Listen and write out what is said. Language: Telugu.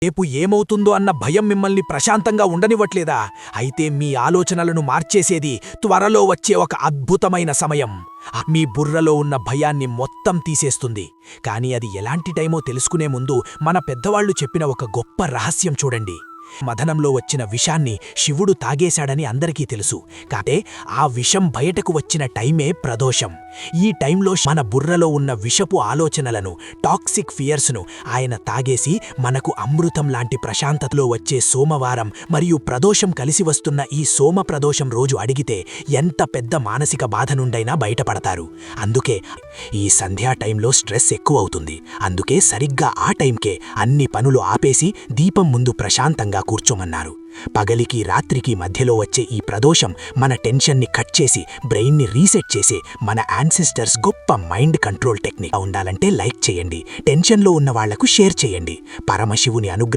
రేపు ఏమవుతుందో అన్న భయం మిమ్మల్ని ప్రశాంతంగా ఉండనివ్వట్లేదా? అయితే మీ ఆలోచనలను మార్చేసేది త్వరలో వచ్చే ఒక అద్భుతమైన సమయం. మీ బుర్రలో ఉన్న భయాన్ని మొత్తం తీసేస్తుంది. కానీ అది ఎలాంటి టైమో తెలుసుకునే ముందు మన పెద్దవాళ్లు చెప్పిన ఒక గొప్ప రహస్యం చూడండి. మథనంలో వచ్చిన విషాన్ని శివుడు తాగేశాడని అందరికీ తెలుసు. కాతే ఆ విషం బయటకు వచ్చిన టైమే ప్రదోషం. ఈ టైంలో మన బుర్రలో ఉన్న విషపు ఆలోచనలను, టాక్సిక్ ఫియర్స్ను ఆయన తాగేసి మనకు అమృతం లాంటి ప్రశాంతతలో వచ్చే సోమవారం మరియు ప్రదోషం కలిసి వస్తున్న ఈ సోమ ప్రదోషం రోజు అడిగితే ఎంత పెద్ద మానసిక బాధ నుండైనా బయటపడతారు. అందుకే ఈ సంధ్యా టైంలో స్ట్రెస్ ఎక్కువవుతుంది. అందుకే సరిగ్గా ఆ టైంకే అన్ని పనులు ఆపేసి దీపం ముందు ప్రశాంతంగా కూర్చోమన్నారు. పగలికి రాత్రికి మధ్యలో వచ్చే ఈ ప్రదోషం మన టెన్షన్ని కట్ చేసి బ్రెయిన్ని రీసెట్ చేసే మన యాన్సెస్టర్స్ గొప్ప మైండ్ కంట్రోల్ టెక్నిక్. ఉండాలంటే లైక్ చేయండి, టెన్షన్లో ఉన్న వాళ్లకు షేర్ చేయండి. పరమశివుని అనుగ్రహం